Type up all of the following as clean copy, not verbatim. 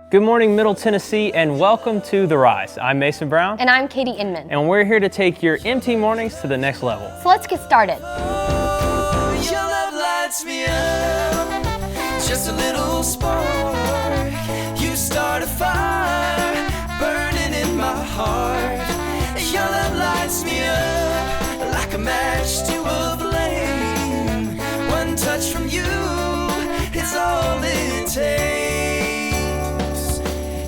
Good morning, Middle Tennessee, and welcome to The Rise. I'm Mason Brown. And I'm Katie Inman. And we're here to take your MT mornings to the next level. So let's get started. Your love lights me up, just a little spark. You start a fire, burning in my heart. Your love lights me up, like a match to a flame. One touch from you is all it takes.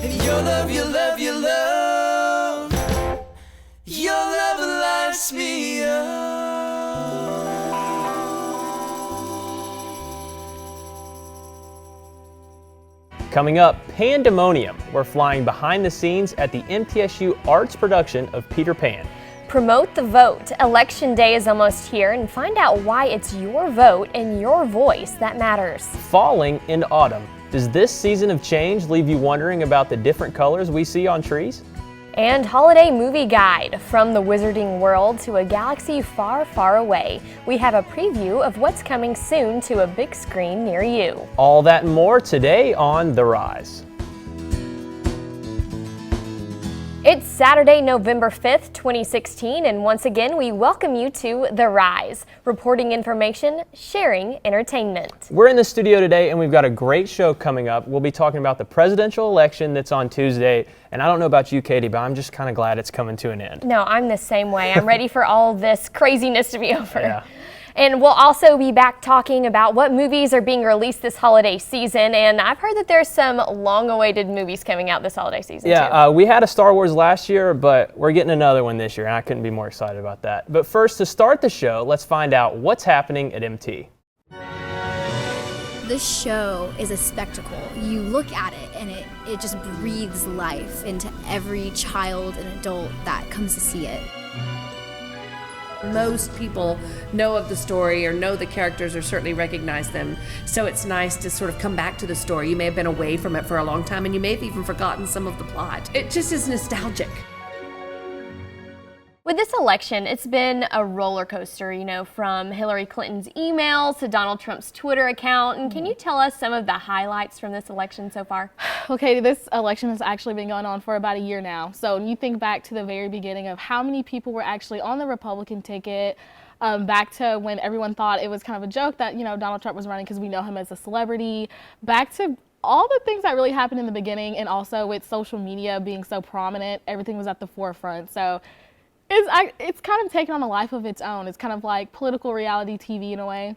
And your love, your love, your love, your love lights me up. Coming up, Pandemonium. We're flying behind the scenes at the MTSU Arts production of Peter Pan. Promote the vote. Election day is almost here, and find out why it's your vote and your voice that matters. Falling into autumn. Does this season of change leave you wondering about the different colors we see on trees? And holiday movie guide. From the wizarding world to a galaxy far, far away. We have a preview of what's coming soon to a big screen near you. All that and more today on The Rise. It's Saturday, November 5th, 2016, and once again, we welcome you to The Rise, reporting information, sharing entertainment. We're in the studio today, and we've got a great show coming up. We'll be talking about the presidential election that's on Tuesday, and I don't know about you, Katie, but I'm just kind of glad it's coming to an end. No, I'm the same way. I'm ready for all this craziness to be over. Yeah. And we'll also be back talking about what movies are being released this holiday season. And I've heard that there's some long-awaited movies coming out this holiday season, too. We had a Star Wars last year, but we're getting another one this year, and I couldn't be more excited about that. But first, to start the show, let's find out what's happening at MT. This show is a spectacle. You look at it, and it just breathes life into every child and adult that comes to see it. Most people know of the story or know the characters or certainly recognize them. So it's nice to sort of come back to the story. You may have been away from it for a long time and you may have even forgotten some of the plot. It just is nostalgic. With this election, it's been a roller coaster, from Hillary Clinton's emails to Donald Trump's Twitter account. And can you tell us some of the highlights from this election so far? Okay, this election has actually been going on for about a year now. So when you think back to the very beginning of how many people were actually on the Republican ticket, back to when everyone thought it was kind of a joke that, Donald Trump was running because we know him as a celebrity, back to all the things that really happened in the beginning, and also with social media being so prominent, everything was at the forefront. So it's kind of taken on a life of its own. It's kind of like political reality TV in a way.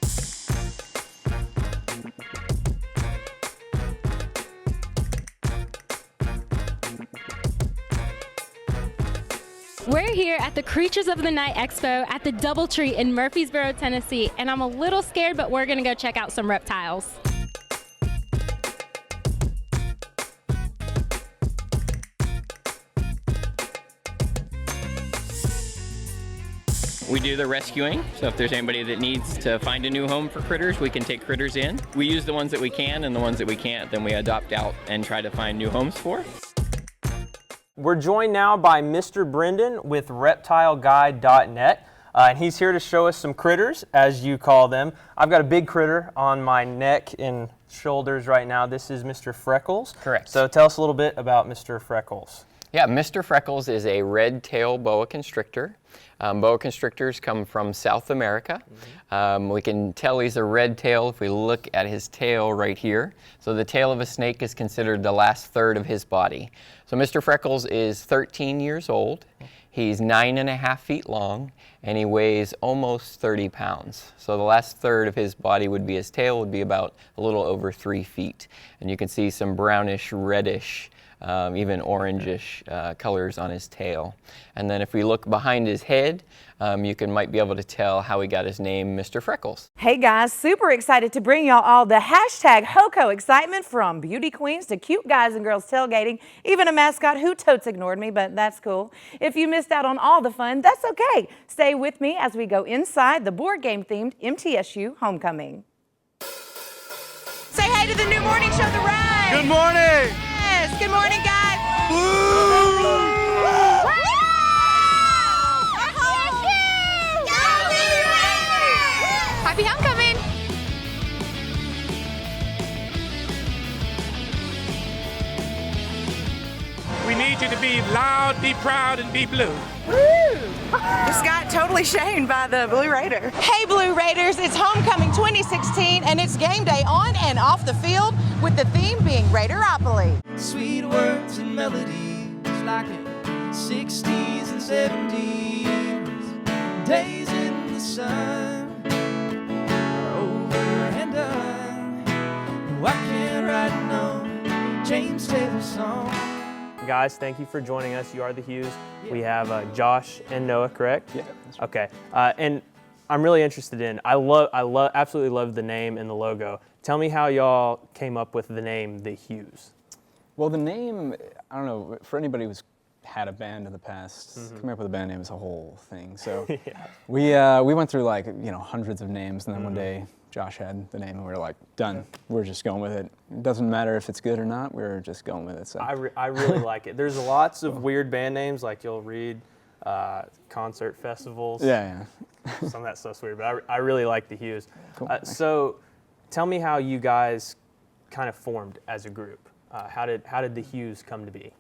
We're here at the Creatures of the Night Expo at the Doubletree in Murfreesboro, Tennessee, and I'm a little scared, but we're gonna go check out some reptiles. We do the rescuing, so if there's anybody that needs to find a new home for critters, we can take critters in. We use the ones that we can, and the ones that we can't, then we adopt out and try to find new homes for. We're joined now by Mr. Brendan with reptileguide.net, and he's here to show us some critters, as you call them. I've got a big critter on my neck and shoulders right now. This is Mr. Freckles. Correct. So tell us a little bit about Mr. Freckles. Yeah, Mr. Freckles is a red-tailed boa constrictor. Boa constrictors come from South America. We can tell he's a red tail if we look at his tail right here. So the tail of a snake is considered the last third of his body. So Mr. Freckles is 13 years old. He's 9.5 feet long, and he weighs almost 30 pounds. So the last third of his body would be his tail, would be about a little over 3 feet. And you can see some brownish, reddish, even orangish colors on his tail. And then if we look behind his head, you might be able to tell how he got his name, Mr. Freckles. Hey guys, super excited to bring y'all all the hashtag HOCO excitement, from beauty queens to cute guys and girls tailgating, even a mascot who totes ignored me, but that's cool. If you missed out on all the fun, that's okay. Stay with me as we go inside the board game themed MTSU Homecoming. Say hey to the new morning show, The Rise. Good morning. Yes, good morning, guys. Woo! Happy homecoming. need you to be loud, be proud, and be blue. Just got totally shamed by the Blue Raider. Hey Blue Raiders, it's Homecoming 2016 and it's game day on and off the field with the theme being Raideropoly. Sweet words and melodies like in 60s and 70s. Days in the sun are over and done. No, I can't write no James Taylor song. Guys, thank you for joining us. You are the Hughes. We have Josh and Noah, correct? Yeah. Okay. And I'm really interested in, absolutely love the name and the logo. Tell me how y'all came up with the name, the Hughes. Well, the name, I don't know, for anybody who's had a band in the past, coming up with a band name is a whole thing. So we went through like, hundreds of names, and then one day Josh had the name and we were like, done. We're just going with it. It doesn't matter if it's good or not, we're just going with it. So. I really like it. There's lots of weird band names, like you'll read concert festivals. Yeah. Some of that stuff's weird, but I really like the Hughes. Cool. So tell me how you guys kind of formed as a group. How did the Hughes come to be?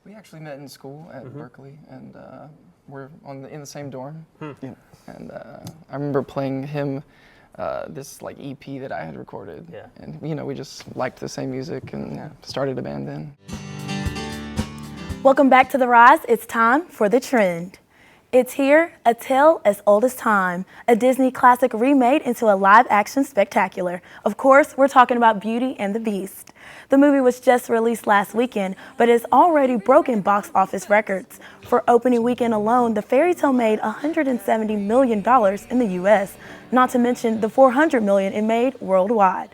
We actually met in school at Berkeley, and we're in the same dorm. Yeah. And I remember playing him this like EP that I had recorded. Yeah. And we just liked the same music and started a band then. Welcome back to The Rise. It's time for The Trend. It's here, a tale as old as time, a Disney classic remade into a live-action spectacular. Of course, we're talking about Beauty and the Beast. The movie was just released last weekend, but it's already broken box office records. For opening weekend alone, the fairy tale made $170 million in the U.S., not to mention the $400 million it made worldwide.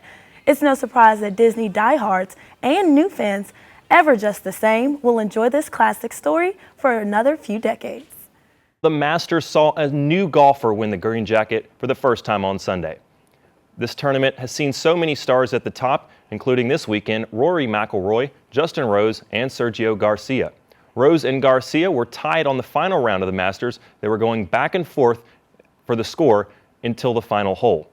It's no surprise that Disney diehards and new fans, ever just the same, will enjoy this classic story for another few decades. The Masters saw a new golfer win the green jacket for the first time on Sunday. This tournament has seen so many stars at the top, including this weekend Rory McIlroy, Justin Rose, and Sergio Garcia. Rose and Garcia were tied on the final round of the Masters. They were going back and forth for the score until the final hole.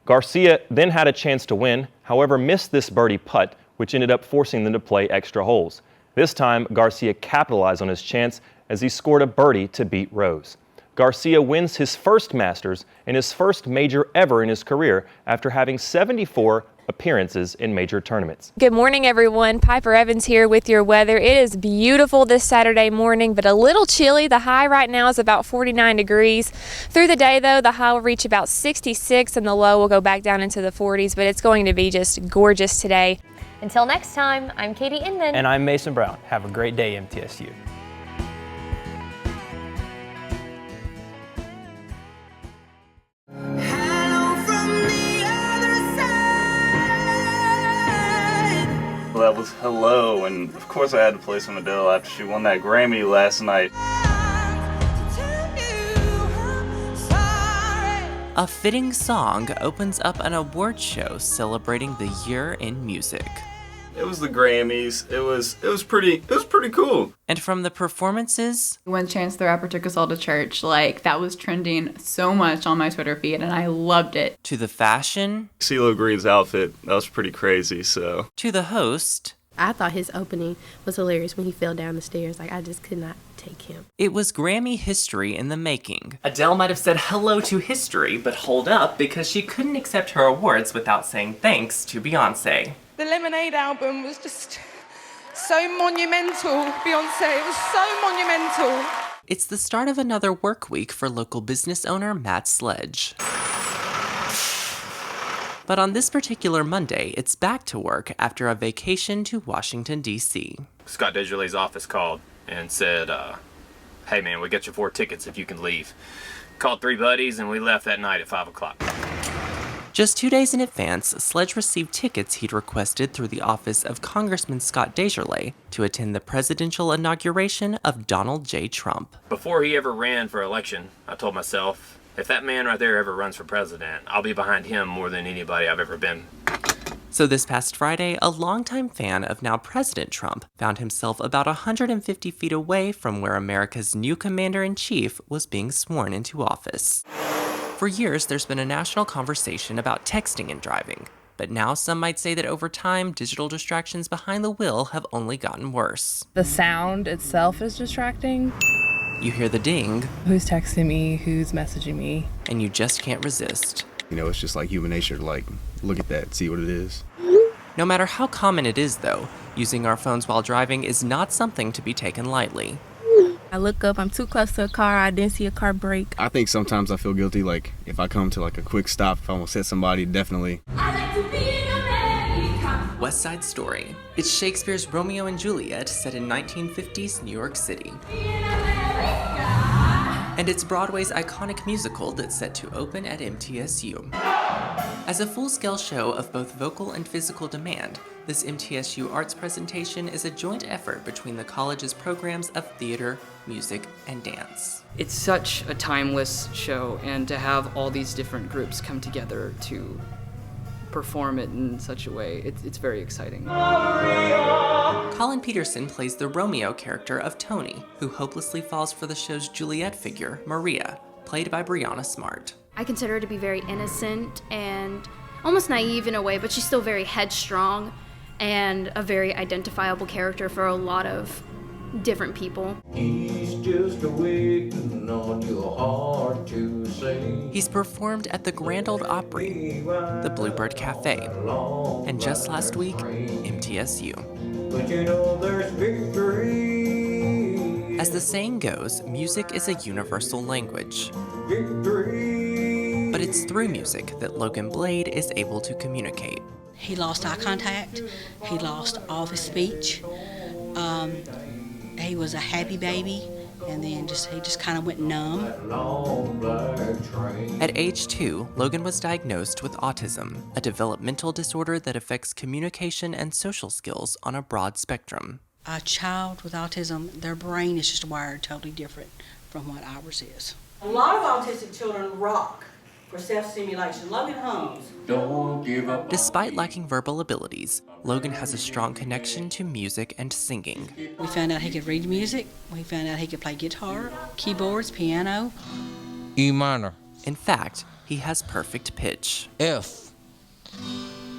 Garcia then had a chance to win, however missed this birdie putt, which ended up forcing them to play extra holes. This time, Garcia capitalized on his chance as he scored a birdie to beat Rose. Garcia wins his first Masters and his first major ever in his career after having 74 appearances in major tournaments. Good morning, everyone. Piper Evans here with your weather. It is beautiful this Saturday morning, but a little chilly. The high right now is about 49 degrees. Through the day, though, the high will reach about 66 and the low will go back down into the 40s, but it's going to be just gorgeous today. Until next time, I'm Katie Inman. And I'm Mason Brown. Have a great day, MTSU. That was Hello, and of course I had to play some Adele after she won that Grammy last night. A fitting song opens up an award show celebrating the year in music. It was the Grammys. It was pretty cool. And from the performances, when Chance the Rapper took us all to church, that was trending so much on my Twitter feed, and I loved it. To the fashion, CeeLo Green's outfit, that was pretty crazy, so. To the host, I thought his opening was hilarious when he fell down the stairs. I just could not take him. It was Grammy history in the making. Adele might have said hello to history, but hold up, because she couldn't accept her awards without saying thanks to Beyonce. The Lemonade album was just so monumental, Beyonce. It was so monumental. It's the start of another work week for local business owner Matt Sledge. But on this particular Monday, it's back to work after a vacation to Washington, D.C. Scott Desjardins' office called and said, hey man, we got you 4 tickets if you can leave. Called 3 buddies and we left that night at 5 o'clock. Just 2 days in advance, Sledge received tickets he'd requested through the office of Congressman Scott Desjardins to attend the presidential inauguration of Donald J. Trump. Before he ever ran for election, I told myself, if that man right there ever runs for president, I'll be behind him more than anybody I've ever been. So this past Friday, a longtime fan of now President Trump found himself about 150 feet away from where America's new commander-in-chief was being sworn into office. For years, there's been a national conversation about texting and driving, But now some might say that over time, digital distractions behind the wheel have only gotten worse. The sound itself is distracting. You hear the ding. Who's texting me? Who's messaging me? And you just can't resist. You know, it's just like human nature to like look at that, see what it is. No matter how common it is, though, using our phones while driving is not something to be taken lightly. I look up, I'm too close to a car, I didn't see a car brake. I think sometimes I feel guilty, like if I come to like a quick stop, if I almost hit somebody, definitely. West Side Story. It's Shakespeare's Romeo and Juliet set in 1950s New York City. And it's Broadway's iconic musical that's set to open at MTSU. As a full-scale show of both vocal and physical demand, this MTSU arts presentation is a joint effort between the college's programs of theater, music, and dance. It's such a timeless show, and to have all these different groups come together to perform it in such a way, it's very exciting. Colin Peterson plays the Romeo character of Tony, who hopelessly falls for the show's Juliet figure, Maria, played by Brianna Smart. I consider her to be very innocent and almost naive in a way, but she's still very headstrong and a very identifiable character for a lot of different people. He's just waiting on your heart to say. He's performed at the Grand Ole Opry, the Bluebird Cafe, and just last week, MTSU. But you know there's victory. As the saying goes, music is a universal language. But it's through music that Logan Blade is able to communicate. He lost eye contact. He lost all of his speech. He was a happy baby, and then he just kind of went numb. At age 2, Logan was diagnosed with autism, a developmental disorder that affects communication and social skills on a broad spectrum. A child with autism, their brain is just wired totally different from what ours is. A lot of autistic children rock for self-stimulation. Logan hums. Don't give up. Despite lacking verbal abilities, Logan has a strong connection to music and singing. We found out he could read music. We found out he could play guitar, keyboards, piano. E minor. In fact, he has perfect pitch. F.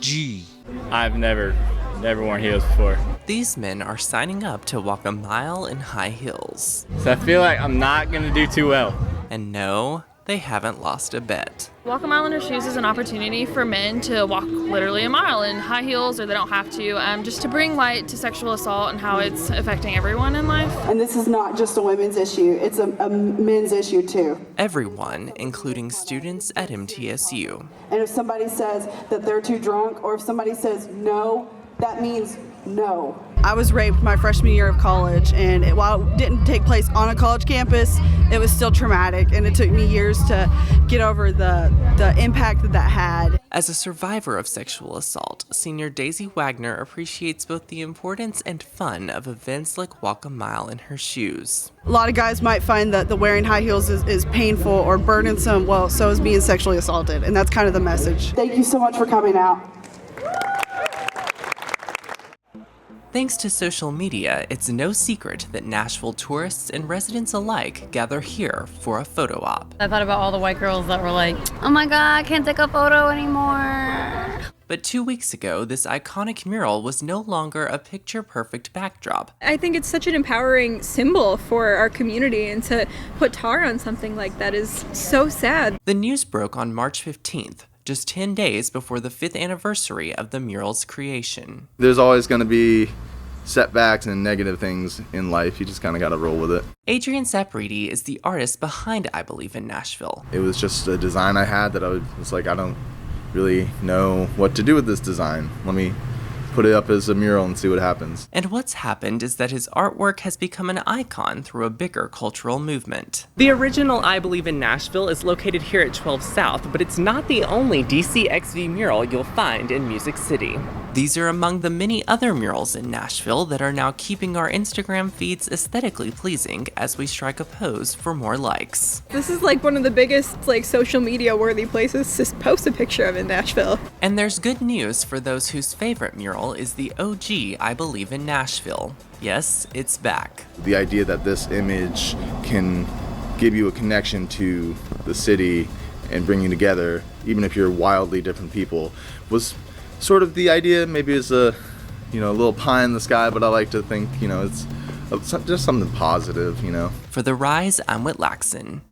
G. I've never worn heels before. These men are signing up to walk a mile in high heels. So I feel like I'm not gonna do too well. And no, they haven't lost a bet. Walk a mile in her shoes is an opportunity for men to walk literally a mile in high heels, or they don't have to, just to bring light to sexual assault and how it's affecting everyone in life. And this is not just a women's issue, it's a men's issue too. Everyone, including students at MTSU. And if somebody says that they're too drunk, or if somebody says no, that means no. I was raped my freshman year of college, and while it didn't take place on a college campus, it was still traumatic, and it took me years to get over the impact that had. As a survivor of sexual assault, senior Daisy Wagner appreciates both the importance and fun of events like Walk a Mile in Her Shoes. A lot of guys might find that the wearing high heels is painful or burdensome. Well, so is being sexually assaulted, and that's kind of the message. Thank you so much for coming out. Thanks to social media, it's no secret that Nashville tourists and residents alike gather here for a photo op. I thought about all the white girls that were like, oh my God, I can't take a photo anymore. But 2 weeks ago, this iconic mural was no longer a picture-perfect backdrop. I think it's such an empowering symbol for our community, and to put tar on something like that is so sad. The news broke on March 15th. Just 10 days before the 5th anniversary of the mural's creation. There's always going to be setbacks and negative things in life. You just kind of got to roll with it. Adrian Sapriti is the artist behind I Believe in Nashville. It was just a design I had that I was like, I don't really know what to do with this design. Let me put it up as a mural and see what happens. And what's happened is that his artwork has become an icon through a bigger cultural movement. The original I Believe in Nashville is located here at 12 South, but it's not the only DCXV mural you'll find in Music City. These are among the many other murals in Nashville that are now keeping our Instagram feeds aesthetically pleasing as we strike a pose for more likes. This is like one of the biggest social media worthy places to post a picture of in Nashville. And there's good news for those whose favorite mural is the OG I Believe in Nashville. Yes, it's back. The idea that this image can give you a connection to the city and bring you together, even if you're wildly different people, was sort of the idea. Maybe it's a little pie in the sky, but I like to think, it's just something positive, For The Rise, I'm Whitt Laxson.